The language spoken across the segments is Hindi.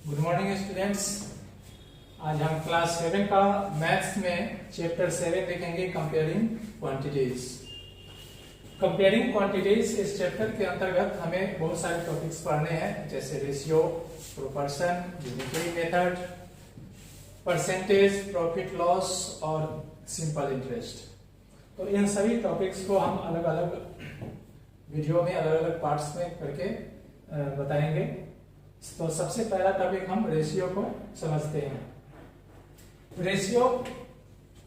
Good morning students. आज हम क्लास 7 का मैथ्स में चैप्टर 7 देखेंगे कंपेयरिंग क्वांटिटीज। कंपेयरिंग क्वांटिटीज इस चैप्टर के अंतर्गत हमें बहुत सारे टॉपिक्स पढ़ने हैं, जैसे ratio, proportion, unitary method, percentage, profit loss और सिंपल इंटरेस्ट। तो इन सभी टॉपिक्स को हम अलग अलग वीडियो में अलग अलग पार्ट्स में करके बताएंगे। तो सबसे पहला टॉपिक हम रेशियो को समझते हैं। रेशियो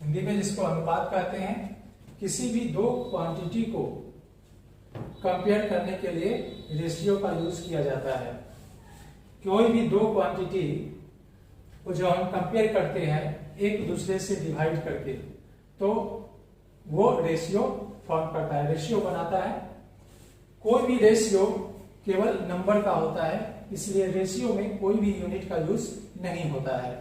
हिंदी में जिसको अनुपात कहते हैं, किसी भी दो क्वांटिटी को कंपेयर करने के लिए रेशियो का यूज किया जाता है। कोई भी दो क्वांटिटी को जो हम कंपेयर करते हैं एक दूसरे से डिवाइड करके, तो वो रेशियो फॉर्म करता है, रेशियो बनाता है। कोई भी रेशियो केवल नंबर का होता है, इसलिए रेशियो में कोई भी यूनिट का यूज नहीं होता है।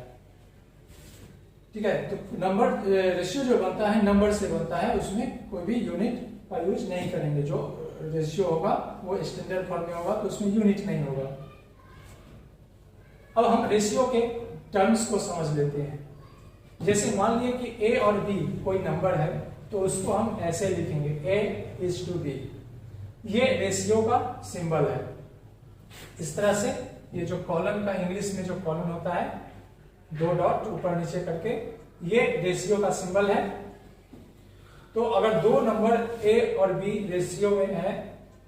ठीक है, तो नंबर रेशियो जो बनता है नंबर से बनता है, उसमें कोई भी यूनिट का यूज नहीं करेंगे। जो रेशियो होगा वो स्टैंडर्ड फॉर्म में होगा, तो उसमें यूनिट नहीं होगा। अब हम रेशियो के टर्म्स को समझ लेते हैं। जैसे मान लिए कि ए और बी कोई नंबर है, तो उसको हम ऐसे लिखेंगे A:B। ये रेशियो का सिंबल है। इस तरह से ये जो कॉलम का इंग्लिश में जो कॉलम होता है, दो डॉट ऊपर नीचे करके, ये रेशियो का सिंबल है। तो अगर दो नंबर ए और बी रेशियो में है,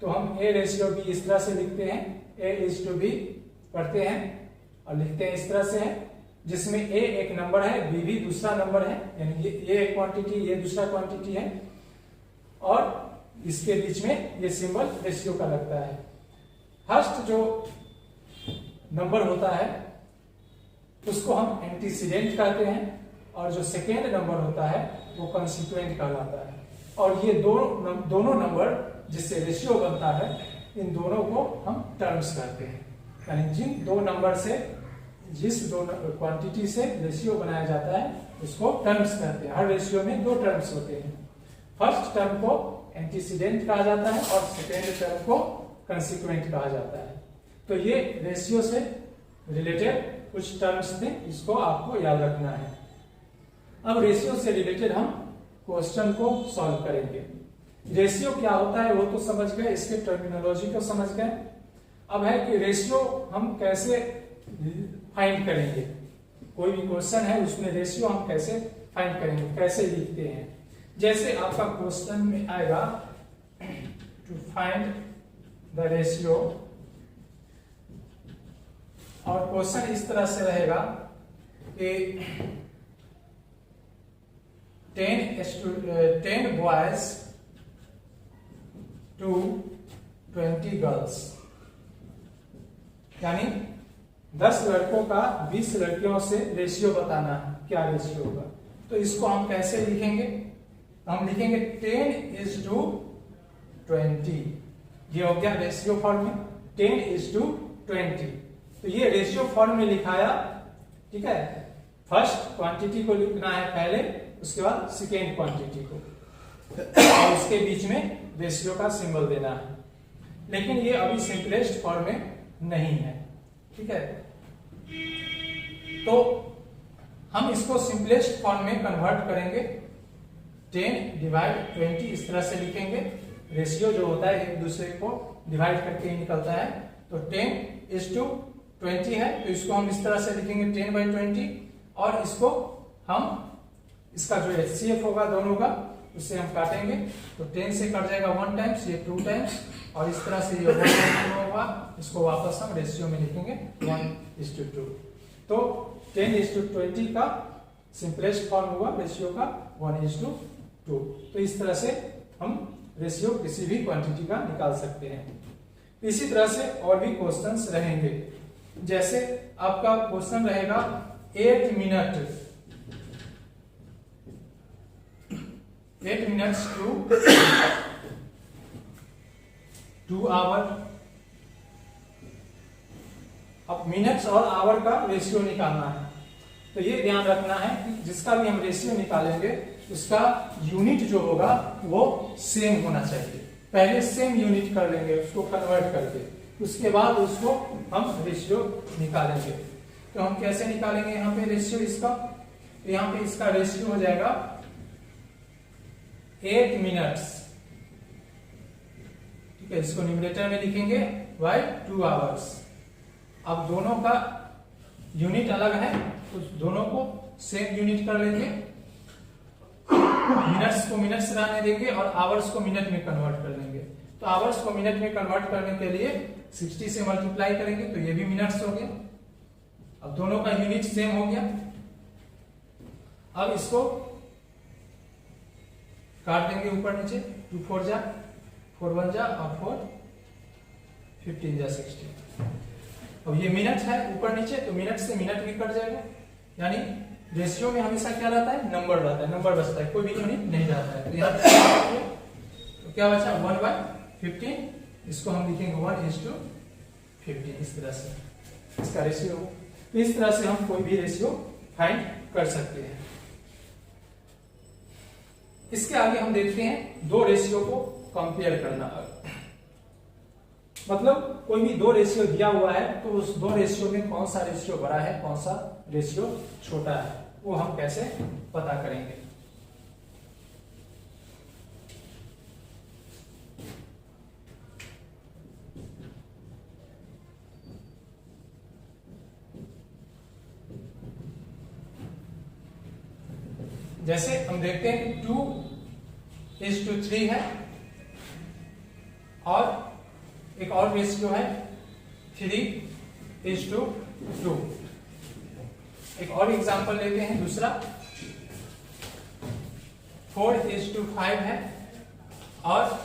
तो हम A:B इस तरह से लिखते हैं, A:B पढ़ते हैं और लिखते हैं इस तरह से है, जिसमें ए एक नंबर है, बी भी दूसरा नंबर है, यानी ये एक क्वांटिटी, ये दूसरा क्वांटिटी है, और इसके बीच में ये सिंबल रेशियो का लगता है। फर्स्ट जो नंबर होता है उसको हम एंटीसीडेंट कहते हैं, और जो सेकेंड नंबर होता है वो कंसिक्वेंट कहलाता है। और ये दोनों नंबर जिससे रेशियो बनता है, इन दोनों को हम टर्म्स कहते हैं। यानी जिन दो नंबर से जिस दो क्वांटिटी से रेशियो बनाया जाता है उसको टर्म्स कहते हैं। हर रेशियो में दो टर्म्स होते हैं। फर्स्ट टर्म को एंटीसीडेंट कहा जाता है और सेकेंड टर्म को कंसिक्वेंट कहा जाता है। तो ये रेशियो से रिलेटेड कुछ टर्म्स थे, इसको आपको याद रखना है। अब रेशियो से रिलेटेड हम क्वेश्चन को सॉल्व करेंगे। रेशियो क्या होता है वो तो समझ गए, इसके टर्मिनोलॉजी को समझ गए। अब है कि रेशियो हम कैसे फाइंड करेंगे। कोई भी क्वेश्चन है उसमें रेशियो हम कैसे फाइंड करेंगे, कैसे लिखते हैं। जैसे आपका क्वेश्चन में आएगा टू फाइंड द रेशियो, और क्वेश्चन इस तरह से रहेगा कि 10 बॉयज टू 20 गर्ल्स, यानी 10 लड़कों का 20 लड़कियों से रेशियो बताना है, क्या रेशियो होगा। तो इसको हम कैसे लिखेंगे, हम लिखेंगे 10:20। ये हो गया रेशियो फॉर्म में 10:20। तो ये रेशियो फॉर्म में लिखाया। ठीक है, फर्स्ट क्वांटिटी को लिखना है पहले, उसके बाद सेकेंड क्वांटिटी को, और उसके बीच में रेशियो का सिंबल देना है। लेकिन ये अभी सिंपलेस्ट फॉर्म में नहीं है। ठीक है, तो हम इसको सिंपलेस्ट फॉर्म में कन्वर्ट करेंगे। 10/20 इस तरह से लिखेंगे। रेशियो जो होता है एक दूसरे को डिवाइड करके ही निकलता है। तो 10:20 है, तो इसको हम इस तरह से लिखेंगे 10/20, और इसको हम इसका जो HCF होगा दोनों का, उससे हम काटेंगे। तो 10 से कट जाएगा 1 टाइम्स, ये 2 टाइम्स, और इस तरह से ये 1 टाइम्स होगा। इसको वापस हम रेशियो में लिखेंगे 1:2। तो 10:20 का सिंपलेस्ट फॉर्म हुआ रेशियो का 1:2। तो इस तरह से हम रेशियो किसी भी क्वांटिटी का निकाल सकते हैं। इसी तरह से और भी क्वेश्चंस रहेंगे। जैसे आपका क्वेश्चन रहेगा 8 मिनट्स टू 2 आवर। अब मिनट्स और आवर का रेशियो निकालना है। तो ये ध्यान रखना है कि जिसका भी हम रेशियो निकालेंगे उसका यूनिट जो होगा वो सेम होना चाहिए। पहले सेम यूनिट कर लेंगे उसको कन्वर्ट करके, उसके बाद उसको हम रेशियो निकालेंगे। तो हम कैसे निकालेंगे यहाँ पे रेशियो इसका? तो यहाँ पे इसका रेशियो हो जाएगा 8 मिनट्स, ठीक है। इसको न्यूमरेटर में लिखेंगे बाय 2 आवर्स। अब दोनों का यूनिट अलग है तो दोनों को सेम यूनिट कर लेंगे, मिनट्स को मिनट्स रहने देंगे और आवर्स को मिनट में कन्वर्ट कर लेंगे। तो आवर्स को मिनट में कन्वर्ट करने के लिए 60 से मल्टीप्लाई करेंगे तो ये भी मिनट्स हो गया। अब दोनों का यूनिट सेम हो गया। अब इसको काट देंगे ऊपर नीचे, 2 4 जा 4 1 जा और 4 15 जा 60। अब ये मिनट है ऊपर नीचे तो मिनट से मिनट भी कट जाएगा, यानी रेशियो में हमेशा क्या रहता है? नंबर रहता है, नंबर बचता है, कोई भी यूनिट नहीं रहता है। तो यहाँ तो क्या बचा? 1/15। इसको हम लिखेंगे 1:15 इस तरह से इसका रेशियो। तो इस तरह से हम कोई भी रेशियो फाइंड कर सकते हैं। इसके आगे हम देखते हैं दो रेशियो को कंपेयर करना। मतलब कोई भी दो रेशियो दिया हुआ है तो उस दो रेशियो में कौन सा रेशियो बड़ा है, कौन सा रेशियो छोटा है, वो हम कैसे पता करेंगे। जैसे हम देखते हैं कि 2:3 है और एक और रेशियो है 3:2। एक और एग्जांपल लेते हैं दूसरा 4:5 है और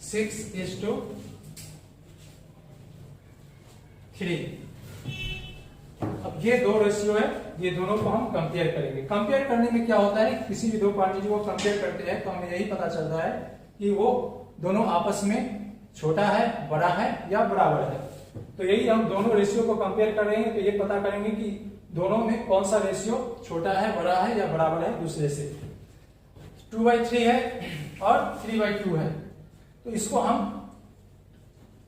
6:3। अब ये दो रेशियो है, ये दोनों को हम कंपेयर करेंगे। कंपेयर करने में क्या होता है, किसी भी दो क्वांटिटी को कंपेयर करते हैं तो हमें यही पता चलता है कि वो दोनों आपस में छोटा है, बड़ा है या बराबर है। तो यही हम दोनों रेशियो को कंपेयर कर रहे हैं, तो ये पता करेंगे कि दोनों में कौन सा रेशियो छोटा है, बड़ा है या बराबर है दूसरे से। 2/3 है और 3/2 है, तो इसको हम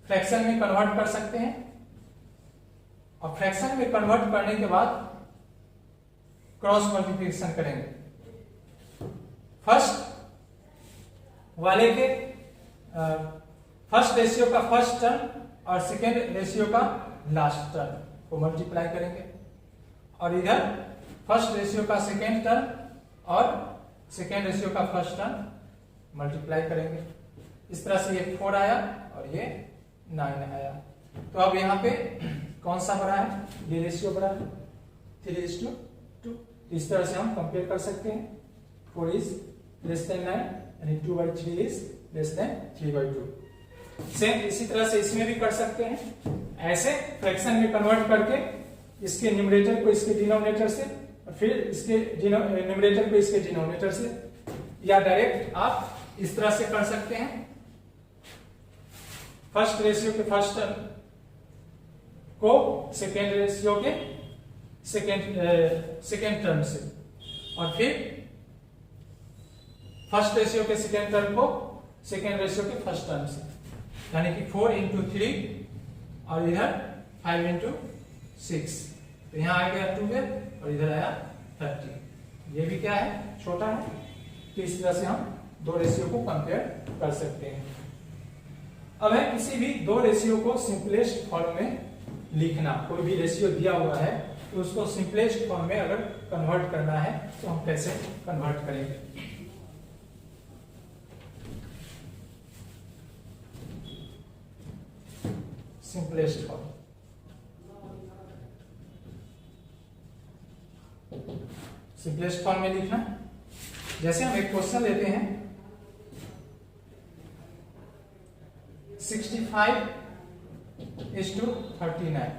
फ्रैक्शन में कन्वर्ट कर सकते हैं और फ्रैक्शन में कन्वर्ट करने के बाद क्रॉस मल्टीप्लिकेशन करेंगे। फर्स्ट वाले के फर्स्ट रेशियो का फर्स्ट टर्म और सेकेंड रेशियो का लास्ट टर्म को मल्टीप्लाई करेंगे और इधर फर्स्ट रेशियो का सेकेंड टर्म और सेकेंड रेशियो का फर्स्ट टर्म मल्टीप्लाई करेंगे। इस तरह से ये 4 आया और ये 9 आया। तो अब यहाँ पे कौन सा बड़ा है? ये रेशियो बड़ा है 3:2। इस तरह से हम कंपेयर कर सकते हैं। 4 is less than 9 यानी 2/3 is less than 3/2। सेम इसी तरह से इसमें भी कर सकते हैं। ऐसे फ्रैक्शन में कन्वर्ट करके इसके न्यूमरेटर को इसके डिनोमिनेटर से और फिर इसके न्यूमरेटर को इसके डिनोमिनेटर से, या डायरेक्ट आप इस तरह से कर सकते हैं। फर्स्ट रेशियो के फर्स्ट टर्म को सेकेंड रेशियो के सेकेंड टर्म से और फिर फर्स्ट रेशियो के सेकेंड टर्म को सेकेंड रेशियो के फर्स्ट टर्म से, यानी कि 4×3 और इधर 5×6। तो यहां आ गया 12 और इधर आया 30। ये भी क्या है? छोटा है। तो इस तरह से हम दो रेशियो को कंपेयर कर सकते हैं। अब है किसी भी दो रेशियो को सिंपलेस्ट फॉर्म में लिखना। कोई भी रेशियो दिया हुआ है तो उसको सिंपलेस्ट फॉर्म में अगर कन्वर्ट करना है तो हम कैसे कन्वर्ट करेंगे। सिंपलेस्ट फॉर्म, सिंपलेस्ट फॉर्म में लिखना। जैसे हम एक क्वेश्चन लेते हैं 65:39।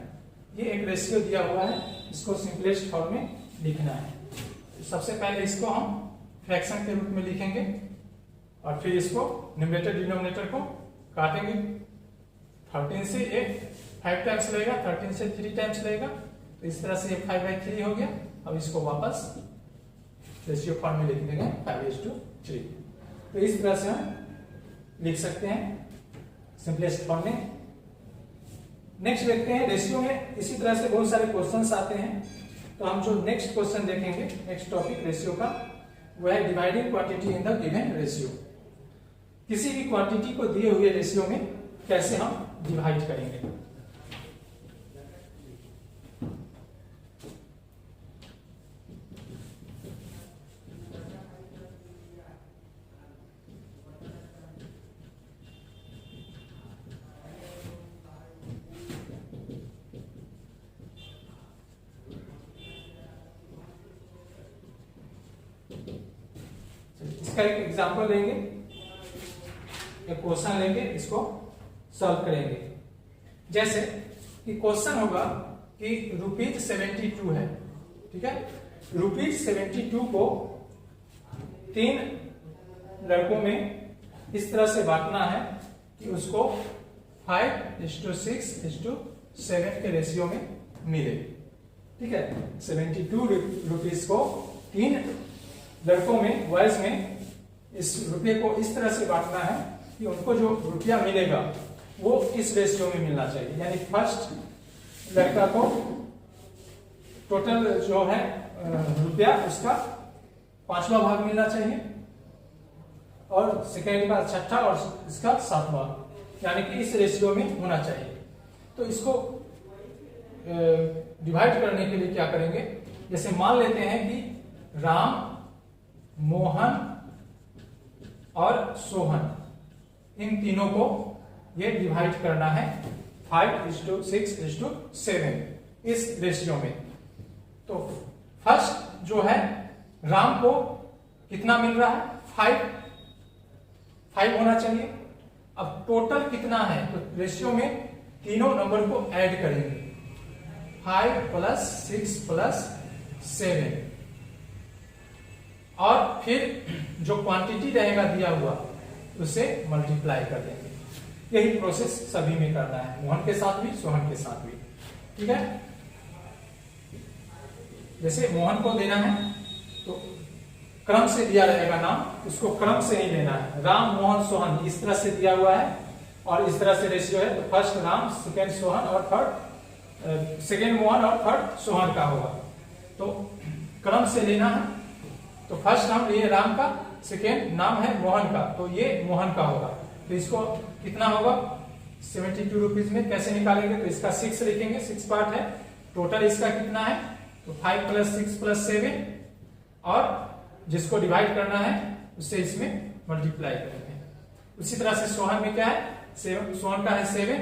ये एक रेशियो दिया हुआ है, इसको सिंपलेस्ट फॉर्म में लिखना है। सबसे पहले इसको हम फ्रैक्शन के रूप में लिखेंगे और फिर इसको न्यूमरेटर डिनोमिनेटर को काटेंगे। 13 से ये 5 टाइम्स लगेगा, 13 से 3 टाइम्स लगेगा, तो इस तरह से ये 5/3 हो गया। अब इसको वापस रेशियो फॉर्म में लिख देंगे 5:3। तो इस तरह से हम लिख सकते हैं सिंपलेस्ट फॉर्म में। नेक्स्ट देखते हैं रेशियो में इसी तरह से बहुत सारे क्वेश्चंस आते हैं। तो हम जो नेक्स्ट क्वेश्चन देखेंगे, नेक्स्ट टॉपिक रेशियो का, वो है dividing quantity in the given ratio. किसी भी क्वांटिटी को दिए हुए रेशियो में कैसे हम डिवाइड करेंगे। इसका एक एग्जांपल लेंगे, एक क्वेश्चन लेंगे, इसको सॉल्व करेंगे। जैसे कि क्वेश्चन होगा कि ₹72 है, ठीक है। ₹72 को 3 लड़कों में इस तरह से बांटना है कि उसको 5:6:7 के रेशियो में मिले, ठीक है। 72 रुपीज को 3 लड़कों में, बॉयज में इस रुपये को इस तरह से बांटना है कि उनको जो रुपया मिलेगा वो इस रेशियो में मिलना चाहिए। यानी फर्स्ट लड़का को टोटल जो है रुपया उसका 5वां भाग मिलना चाहिए, और सेकेंड का 6ठा और इसका 7वां, यानी कि इस रेशियो में होना चाहिए। तो इसको डिवाइड करने के लिए क्या करेंगे, जैसे मान लेते हैं कि राम, मोहन और सोहन, इन तीनों को ये डिवाइड करना है 5:6:7 इस रेशियो में। तो फर्स्ट जो है राम को कितना मिल रहा है, 5 होना चाहिए। अब टोटल कितना है, तो रेशियो में तीनों नंबर को ऐड करेंगे, 5 + 6 + 7, और फिर जो क्वांटिटी रहेगा दिया हुआ उसे मल्टीप्लाई कर देंगे। यही प्रोसेस सभी में करना है, मोहन के साथ भी, सोहन के साथ भी, ठीक है। जैसे मोहन को देना है तो क्रम से दिया रहेगा नाम, उसको क्रम से नहीं लेना है। राम, मोहन, सोहन इस तरह से दिया हुआ है और इस तरह से रेशियो है, तो फर्स्ट राम, सेकेंड सोहन और थर्ड, सेकेंड मोहन और थर्ड सोहन का होगा। तो क्रम से लेना है। तो फर्स्ट हम लिए राम का, सेकेंड नाम है मोहन का, तो ये मोहन का होगा। तो इसको कितना होगा 72 रुपीज में कैसे निकालेंगे, तो इसका 6 लिखेंगे, 6 पार्ट है। टोटल इसका कितना है, तो 5 + 6 + 7, और जिसको डिवाइड करना है उससे इसमें मल्टीप्लाई करेंगे। उसी तरह से सोहन में क्या है, सोहन का है 7,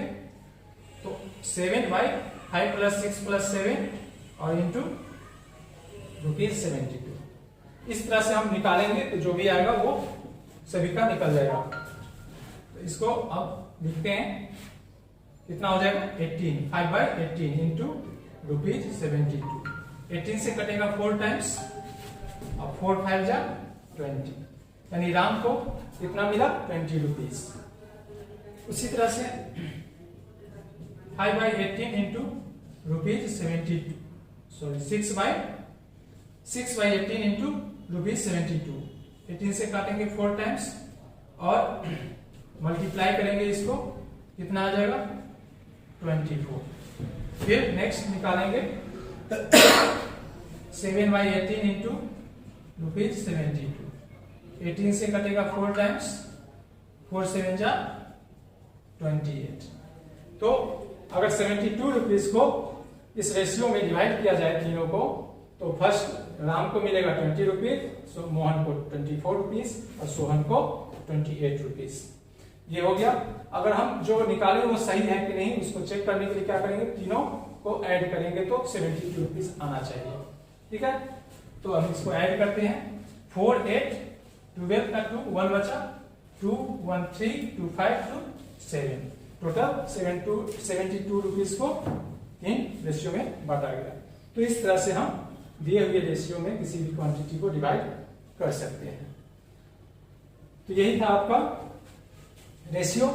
तो 7/5 + 6 + 7 और इंटू ₹72। इस तरह से हम निकालेंगे तो जो भी आएगा वो सभी का निकल जाएगा। तो इसको अब लिखते हैं, कितना हो जाएगा 18, 5/18 इंटू ₹72। 18 से कटेगा 4 टाइम्स, अब 4 × 5 = 20, यानी राम को कितना मिला 20 रुपीज। उसी तरह से 5/18 इंटू ₹72, सॉरी 6/18 इंटू ₹72। 18 से काटेंगे 4 टाइम्स और मल्टीप्लाई करेंगे, इसको कितना आ जाएगा 24। फिर नेक्स्ट निकालेंगे 7/18 इंटू ₹72। 18 से कटेगा 4 टाइम्स, 4 × 7 = 28। तो अगर 72 रुपीज को इस रेशियो में डिवाइड किया जाए तीनों को, तो फर्स्ट राम को मिलेगा 20 रुपीज, मोहन को 24 रुपीज और सोहन को 28 रुपीज। ये हो गया। अगर हम जो निकाले वो सही है कि नहीं उसको चेक करने के लिए क्या करेंगे, तीनों को ऐड करेंगे तो 72 रुपीज आना चाहिए, ठीक है। तो हम इसको ऐड करते हैं, 4 8 12 का 2 1 बचा, 2 1 3 2 5 2 7, टोटल 72 रुपीज को 3 रेशियो में बांटा गया। तो इस तरह से हम दिए हुए रेशियो में किसी भी क्वांटिटी को डिवाइड कर सकते हैं। तो यही था आपका रेशियो।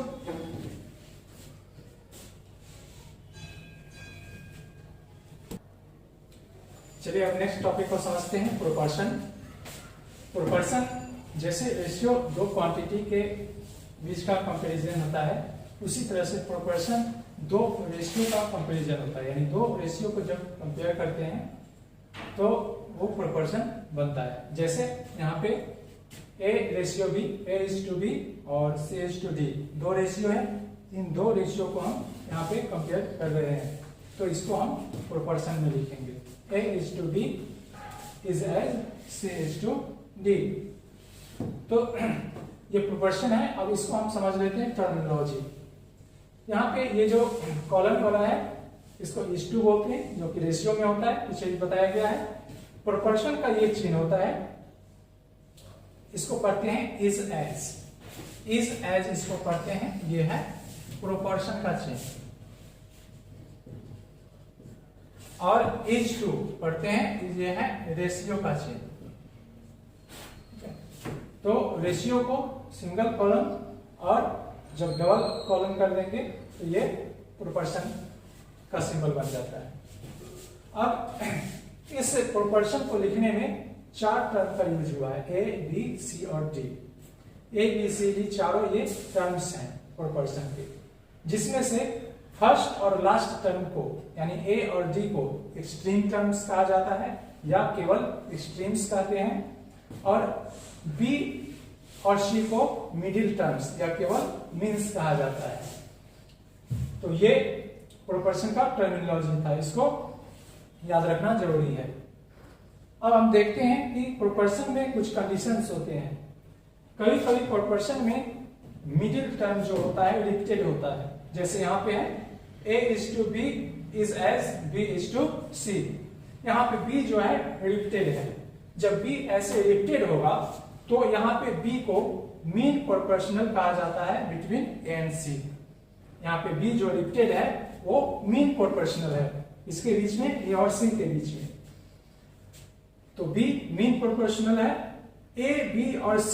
चलिए अब नेक्स्ट टॉपिक को समझते हैं, प्रोपोर्शन। प्रोपोर्शन जैसे रेशियो दो क्वांटिटी के बीच का कंपैरिजन होता है, उसी तरह से प्रोपोर्शन दो रेशियो का कंपैरिजन होता है, यानी दो रेशियो को जब कंपेयर करते हैं तो वो प्रोपोर्शन बनता है। जैसे यहाँ पे A/B, A:B और C:D दो रेशियो है, इन दो रेशियो को हम यहाँ पे कंपेयर कर रहे हैं, तो इसको हम प्रोपोर्शन में लिखेंगे। A:B is as C:D। तो ये प्रोपोर्शन है। अब इसको हम समझ लेते हैं टर्मिनोलॉजी। यहाँ पे ये जो कॉलम वाला है इसको इज टू बोलते हैं, जो कि रेशियो में होता है, पीछे भी बताया गया है। प्रोपोर्शन का ये चिन्ह होता है, इसको पढ़ते हैं इज एज इसको पढ़ते हैं, ये है प्रोपोर्शन का चिन्ह। और इज टू पढ़ते हैं, ये है रेशियो का चिन्ह। तो रेशियो को सिंगल कॉलम और जब डबल कॉलम कर देंगे तो ये प्रोपोर्शन का सिंबल बन जाता है। अब इस प्रोपोर्शन को लिखने में चार टर्म का यूज हुआ है, A, B, C और D। A, B, C, D चारों ये टर्म्स हैं प्रोपोर्शन के, जिसमें से फर्स्ट और लास्ट टर्म को यानी A और D को एक्सट्रीम टर्म्स कहा जाता है या केवल एक्सट्रीम्स कहते हैं, और B और C को मिडिल टर्म्स या केवल मीन्स कहा जाता है। तो ये प्रोपोर्शन का टर्मिनोलॉजी था, इसको याद रखना जरूरी है। अब हम देखते हैं कि प्रोपोर्शन में कुछ कंडीशंस होते हैं। कभी कभी प्रोपोर्शन में मिडिल टर्म जो होता है रिपीटेड होता है, जैसे यहाँ पे है A:B is as B:C। यहाँ पे B जो है रिपीटेड है। जब B ऐसे रिपीटेड होगा तो यहाँ पे B को मीन प्रोपोर्शनल कहा जाता है बिटवीन A एंड C। यहाँ पे B जो रिपीटेड है वो मीन प्रोपोर्शनल है, इसके बीच में A और C के बीच में। तो B मीन प्रोपोर्शनल है। A, B और C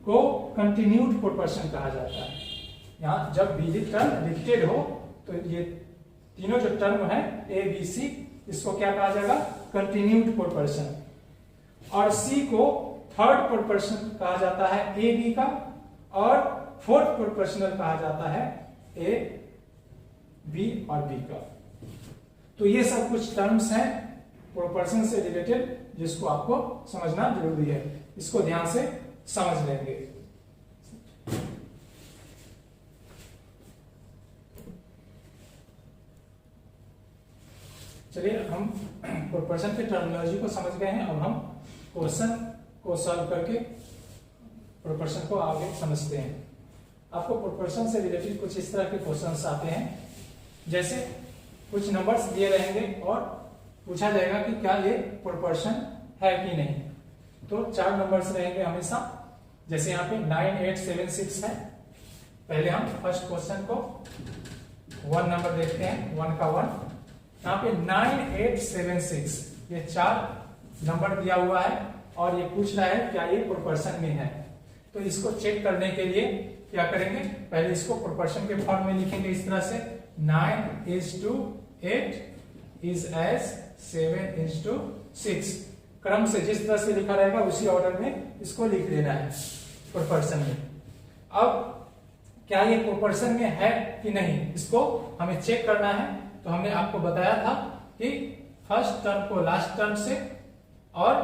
को कंटिन्यूड प्रोपोर्शन कहा जाता है। यहाँ जब B टर्म रिपीटेड हो तो ये तीनों जो टर्म है A, B, C, इसको क्या कहा जाएगा? Continued proportion. और C को थर्ड प्रोपोर्शन कहा जाता है A, B का, और फोर्थ प्रोपोर्शनल कहा जाता है A, B और B का। तो ये सब कुछ टर्म्स हैं प्रोपोर्शन से रिलेटेड, जिसको आपको समझना जरूरी है। इसको ध्यान से समझ लेंगे। चलिए, हम प्रोपोर्शन के टर्मिनोलॉजी को समझ गए हैं। अब हम क्वेश्चन को सॉल्व करके प्रोपोर्शन को आगे समझते हैं। आपको प्रोपोर्शन से रिलेटेड कुछ इस तरह के क्वेश्चंस आते हैं, जैसे कुछ नंबर्स दिए रहेंगे और पूछा जाएगा कि क्या ये प्रोपोर्शन है कि नहीं। तो चार नंबर्स रहेंगे हमेशा, जैसे यहाँ पे 9, 8, 7, 6 है। पहले हम फर्स्ट क्वेश्चन को 1 नंबर देखते हैं, 1 का 1। यहाँ पे 9, 8, 7, 6 ये चार नंबर दिया हुआ है और ये पूछ रहा है क्या ये प्रोपोर्शन में है। तो इसको चेक करने के लिए क्या करेंगे, पहले इसको प्रोपोर्शन के फॉर्म में लिखेंगे इस तरह से, 9:8 is as 7:6। क्रम से जिस तरह से लिखा रहेगा उसी ऑर्डर में इसको लिख देना है प्रोपोर्शन में। अब क्या ये प्रोपोर्शन में है कि नहीं, इसको हमें चेक करना है। तो हमने आपको बताया था कि फर्स्ट टर्म को लास्ट टर्म से और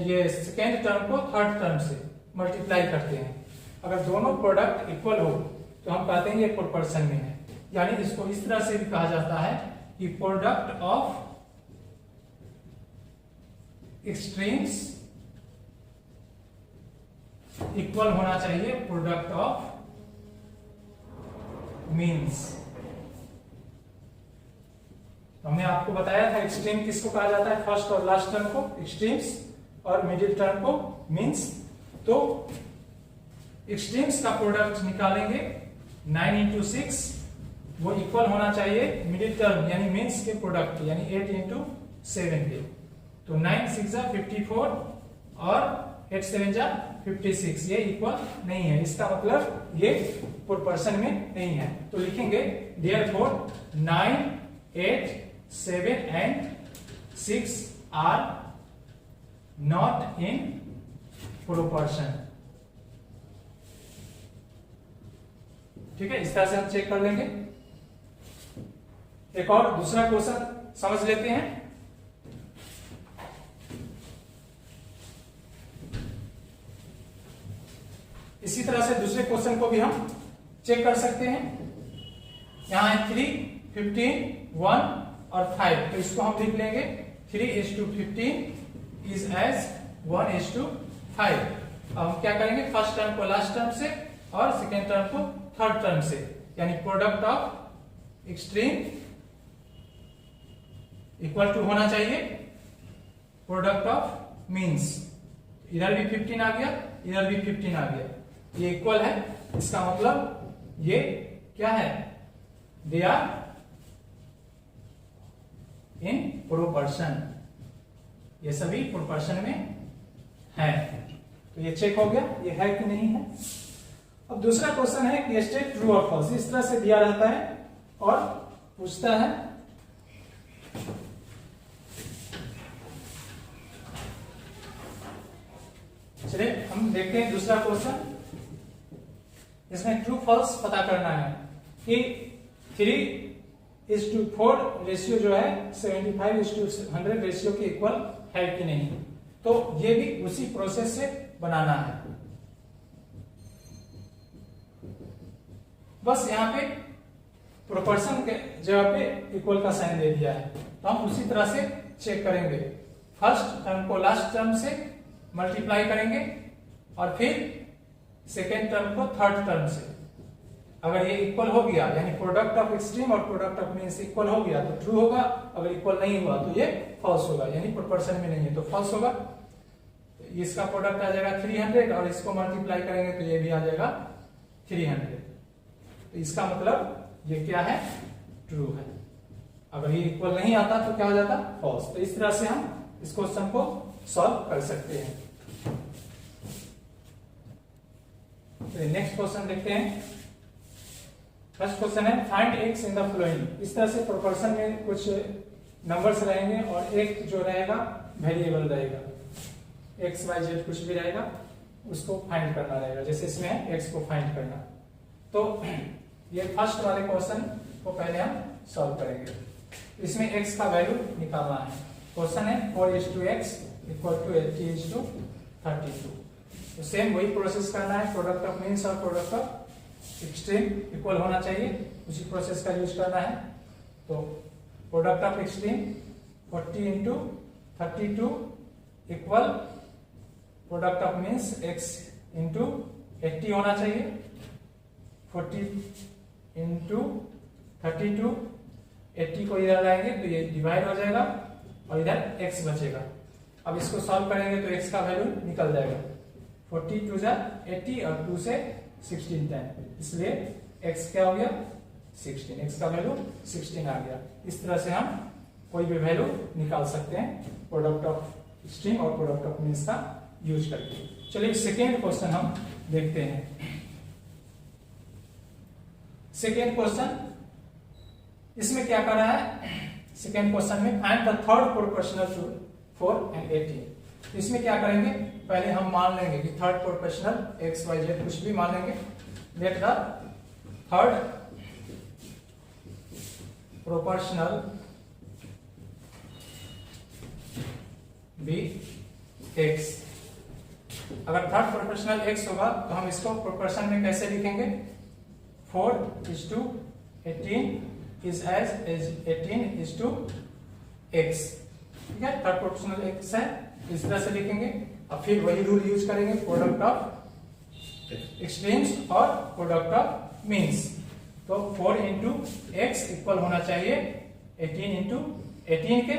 ये सेकेंड टर्म को थर्ड टर्म से मल्टीप्लाई करते हैं। अगर दोनों प्रोडक्ट इक्वल हो तो हम कहते हैं ये प्रोपोर्शन में है। यानी इसको इस तरह से भी कहा जाता है कि प्रोडक्ट ऑफ एक्सट्रीम्स इक्वल होना चाहिए प्रोडक्ट ऑफ मीन्स। हमने आपको बताया था एक्सट्रीम किसको कहा जाता है, फर्स्ट और लास्ट टर्म को एक्सट्रीम्स और मिडिल टर्म को मीन्स। तो एक्सट्रीम्स का प्रोडक्ट निकालेंगे 9 into 6, वो इक्वल होना चाहिए मिडिल टर्म यानी मीन्स के प्रोडक्ट यानी 8 into 7 के। तो 9 6 54 और 8 7 56, ये इक्वल नहीं है, इसका मतलब ये प्रोपोर्शन में नहीं है। तो लिखेंगे therefore 9, 8, 7 and 6 are not in proportion। ठीक है, इस तरह से हम चेक कर लेंगे। एक और दूसरा क्वेश्चन समझ लेते हैं। इसी तरह से दूसरे क्वेश्चन को भी हम चेक कर सकते हैं। यहां है 3, 15, 1 और 5, तो इसको हम लिख लेंगे 3:15 इज एज 1:5। अब हम क्या करेंगे, फर्स्ट टर्म को लास्ट टर्म से और सेकेंड टर्म को थर्ड टर्म से, यानी product of extreme equal to होना चाहिए प्रोडक्ट ऑफ मीन्स। इधर भी 15 आ गया, इधर भी 15 आ गया, ये इक्वल है, इसका मतलब ये क्या है, दे आर इन प्रोपोर्शन, ये सभी प्रोपोर्शन में है। तो ये चेक हो गया, ये है कि नहीं है। अब दूसरा क्वेश्चन है कि स्टेट ट्रू और फॉल्स, इस तरह से दिया रहता है और पूछता है चलिए हम देखते हैं दूसरा क्वेश्चन। इसमें ट्रू फॉल्स पता करना है कि 3:4 रेशियो जो है 75:100 रेशियो के इक्वल है कि नहीं। तो ये भी उसी प्रोसेस से बनाना है। बस यहाँ पे प्रोपोर्शन के जगह पे इक्वल का साइन दे दिया है, तो हम उसी तरह से चेक करेंगे। फर्स्ट टर्म को लास्ट टर्म से मल्टीप्लाई करेंगे और फिर सेकेंड टर्म को थर्ड टर्म से। अगर ये इक्वल हो गया, यानी प्रोडक्ट ऑफ एक्सट्रीम और प्रोडक्ट ऑफ मीन इक्वल हो गया तो ट्रू होगा, अगर इक्वल नहीं हुआ तो ये फॉल्स होगा, यानी प्रोपोर्शन में नहीं है तो फॉल्स होगा। इसका प्रोडक्ट आ जाएगा 300 और इसको मल्टीप्लाई करेंगे तो ये भी आ जाएगा 300। तो इसका मतलब ये क्या है, ट्रू है। अगर ये इक्वल नहीं आता तो क्या हो जाता, फॉल्स। तो इस तरह से हम इस क्वेश्चन को सॉल्व कर सकते हैं। तो नेक्स्ट क्वेश्चन देखते हैं। फर्स्ट क्वेश्चन है find x in the flowing. इस तरह से प्रोपोर्शन में कुछ नंबर्स रहेंगे और एक जो रहेगा वेरिएबल रहेगा, एक्स वाई जेड कुछ भी रहेगा, उसको फाइंड करना रहेगा। जैसे इसमें है एक्स को फाइंड करना। तो ये फर्स्ट वाले क्वेश्चन को पहले हम सॉल्व करेंगे। इसमें एक्स का वैल्यू निकालना है। क्वेश्चन है 4:x = 80:32। तो सेम वही प्रोसेस करना है, प्रोडक्ट ऑफ मीन्स और प्रोडक्ट ऑफ एक्सट्रीम इक्वल होना चाहिए, उसी प्रोसेस का यूज करना है। तो product of extreme 40 × 32 equal product of means x × 80 होना चाहिए। 40 × 32, 80 को इधर लाएंगे तो ये डिवाइड हो जाएगा और इधर x बचेगा। अब इसको सॉल्व करेंगे तो x का वैल्यू निकल जाएगा। 42 × 80 और 2 से 16 10, इसलिए x क्या हो गया 16, x का वैल्यू 16 आ गया। इस तरह से हम कोई भी वैल्यू निकाल सकते हैं प्रोडक्ट ऑफ एक्सट्रीम और प्रोडक्ट ऑफ मीन्स का यूज करके। चलिए सेकेंड क्वेश्चन हम देखते हैं। सेकेंड क्वेश्चन, इसमें क्या कर रहा है, सेकेंड क्वेश्चन में find the third proportional to 4 and 18। इसमें क्या करेंगे, पहले हम मान लेंगे कि third proportional X Y Z कुछ भी मान लेंगे। Let the third proportional be X. अगर थर्ड प्रोपोर्शनल एक्स होगा तो हम इसको प्रोपोर्शन में कैसे लिखेंगे, 4:18 is as 18:x। ठीक है, थर्ड प्रोपोर्शनल एक्स है, इस तरह से लिखेंगे। अब फिर वही रूल यूज करेंगे, प्रोडक्ट ऑफ एक्सट्रीम्स और प्रोडक्ट ऑफ मीन्स। तो 4 × x इक्वल होना चाहिए 18 × 18 के,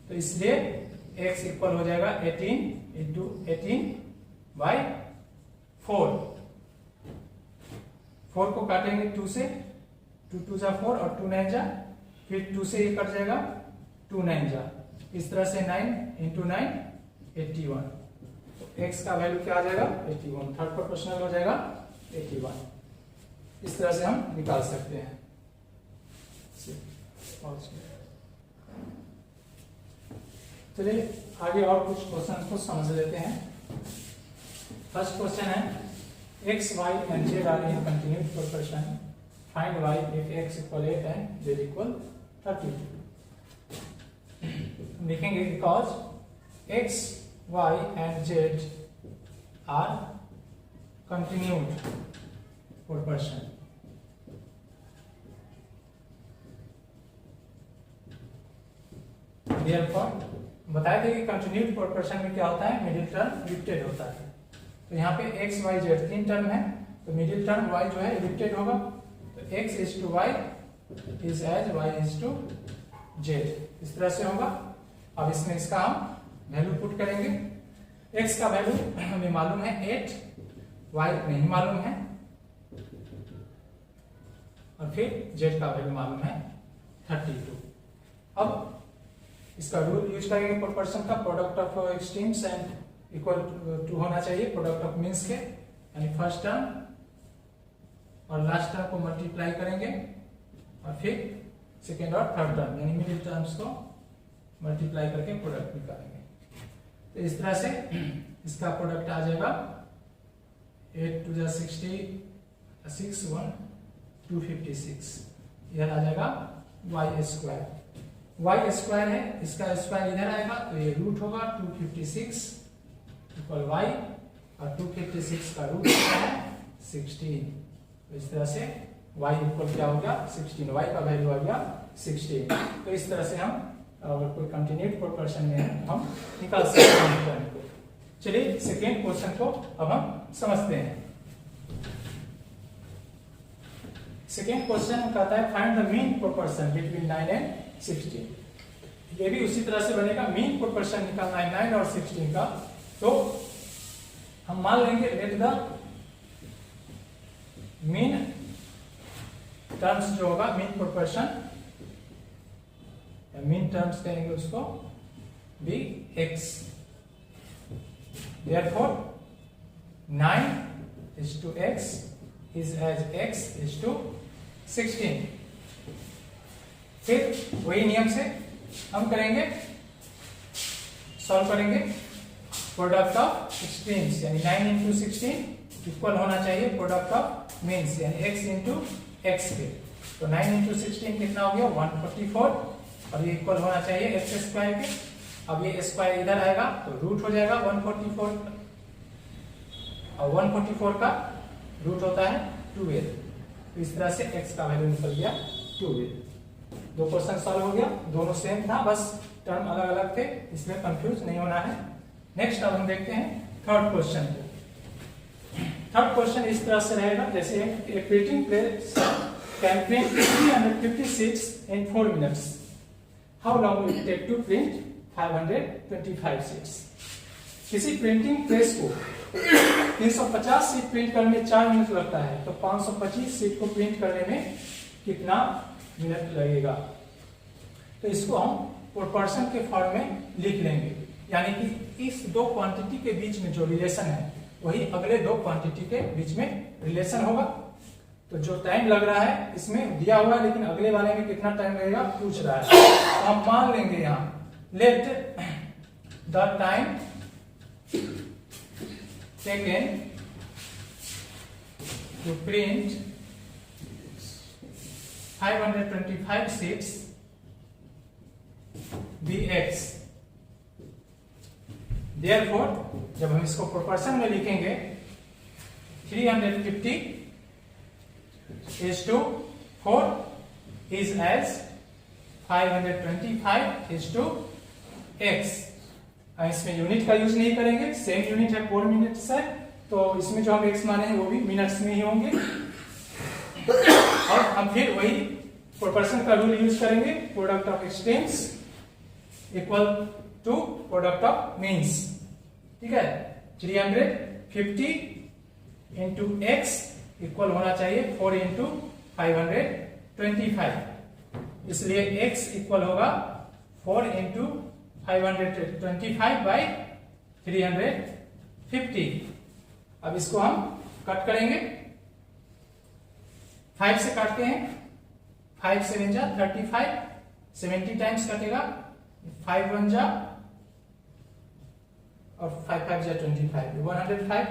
तो इसलिए x इक्वल हो जाएगा 18 × 18/4। 4 को काटेंगे 2 से, 2 2 जा 4 और 2 9 जा, फिर 2 से ये कट जाएगा 2 9 जा, इस तरह से 9 × 9 81। तो x का वैल्यू क्या आ जाएगा 81, थर्ड प्रोपोर्शनल हो जाएगा 81। इस तरह से हम निकाल सकते हैं। चलिए आगे और कुछ क्वेश्चन को समझ लेते हैं। फर्स्ट क्वेश्चन है x, y and z are in continuous proportion. Find y if x = 8 and z = 32 लिखेंगे because x, y and z are continued proportion. Therefore बताया था कि कंटिन्यूड प्रोपोर्शन में क्या होता है, मिडिल टर्म इलिप्टेड होता है। तो यहाँ पे x, y, z 3 टर्म है, तो मिडिल टर्म y जो है इलिप्टेड होगा। तो x is to y is as y is to z, इस तरह से होगा। अब इसमें इसका हम वैल्यू पुट करेंगे। x का वैल्यू हमें मालूम है 8, y नहीं मालूम है, और फिर z का वैल्यू मालूम है 32। अब इसका रूल यूज करेंगे प्रोपोर्शन का, product of extremes and equal to होना चाहिए प्रोडक्ट ऑफ मीन्स के, यानी फर्स्ट टर्म और लास्ट टर्म को मल्टीप्लाई करेंगे और फिर सेकेंड और थर्ड टर्म यानी मिडिल टर्म्स को मल्टीप्लाई करके प्रोडक्ट निकालेंगे। तो इस तरह से इसका प्रोडक्ट आ जाएगा 8 to the 66 1 256, इधर आ जाएगा y स्क्वायर। y स्क्वायर है, इसका स्क्वायर इधर आएगा तो ये रूट होगा 256 इक्वल y, और 256 का रूट होता है 16। तो इस तरह से y इक्वल क्या हो गया 16, y का वैल्यू आ गया 16। तो इस तरह से हम अगर कोई कंटिन्यूड प्रोपोर्शन में है हम निकाल सकते हैं। चलिए सेकेंड क्वेश्चन को अब हम समझते हैं। सेकेंड क्वेश्चन कहता है find the mean proportion between 9 and 16। ये भी उसी तरह से बनेगा, मीन प्रोपोर्शन निकालना है 9 और 16 का। तो हम मान लेंगे लेट द मीन टर्म्स जो होगा मीन प्रोपोर्शन, मीन टर्म्स कहेंगे उसको B x। Therefore 9 is to x is as x is to 16। फिर वही नियम से हम करेंगे, सॉल्व करेंगे प्रोडक्ट ऑफ एक्सट्रीम्स, यानी 9 इंटू 16 इक्वल होना चाहिए प्रोडक्ट ऑफ मीन्स यानी x इंटू x के। तो 9 इंटू 16 कितना हो गया 144, और ये इक्वल होना चाहिए x स्क्वायर के। अब ये स्क्वायर इधर आएगा तो रूट हो जाएगा 144, और 144 का रूट होता है 12। तो इस तरह से x का वैल्यू निकल गया 12। दो क्वेश्चन सॉल्व हो गया, दोनों सेम था, बस टर्म अलग अलग थे, इसमें कंफ्यूज नहीं होना है। नेक्स्ट अब हम देखते हैं थर्ड क्वेश्चन को। थर्ड क्वेश्चन इस तरह से रहेगा जैसे a printing press can print 350 sheets in 4 minutes। How long will it take to print 525 sheets. किसी प्रिंटिंग प्रेस को 350 शीट प्रिंट करने में 4 मिनट लगता है, तो 525 शीट को प्रिंट करने में कितना मिनट लगेगा। तो इसको हम प्रोपोर्शन के फॉर्म में लिख लेंगे, यानी कि इस दो क्वांटिटी के बीच में जो रिलेशन है वही अगले दो क्वांटिटी के बीच में रिलेशन होगा। तो जो टाइम लग रहा है इसमें दिया हुआ है, लेकिन अगले वाले में कितना टाइम लगेगा पूछ रहा है। तो हम मान लेंगे यहाँ let the time taken to print 525 sheets bx। Therefore जब हम इसको प्रोपोर्शन में लिखेंगे 350 is to 4 is as 525 is to x। इसमें यूनिट का यूज नहीं करेंगे, सेम यूनिट है 4 मिनट्स है, तो इसमें जो हम x माने हैं वो भी मिनट्स में ही होंगे। और हम फिर वही प्रोपोर्शन का रूल यूज करेंगे, product of extremes equal to product of means. ठीक है, 350 इंटू x इक्वल होना चाहिए 4 इंटू 525, इसलिए x इक्वल होगा 4 इंटू 525 बाई 350। अब इसको हम कट करेंगे, 5 से काटते हैं, 5 से 7 जा 35, 70 टाइम्स कटेगा, 5 1 जा और 5 5 जा 25, 105।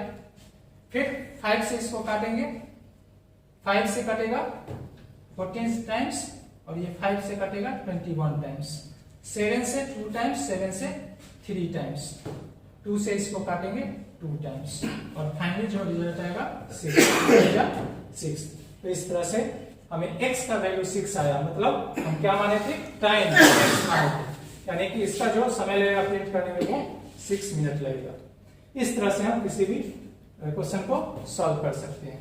फिर 5 से इसको काटेंगे, 5 से कटेगा 14 टाइम्स और ये 5 से कटेगा 21 टाइम्स, 7 से 2 टाइम्स, 7 से 3 टाइम्स, 2 से इसको काटेंगे 2 टाइम्स, और फाइनली जो रिजल्ट आएगा 6। तो इस तरह से हमें x का वैल्यू 6 आया, मतलब हम क्या माने थे, टाइम x माने थे, यानी कि इसका जो समय लगेगा प्रिंट करने में वो 6 मिनट लगेगा। इस तरह से हम किसी भी क्वेश्चन को सॉल्व कर सकते हैं।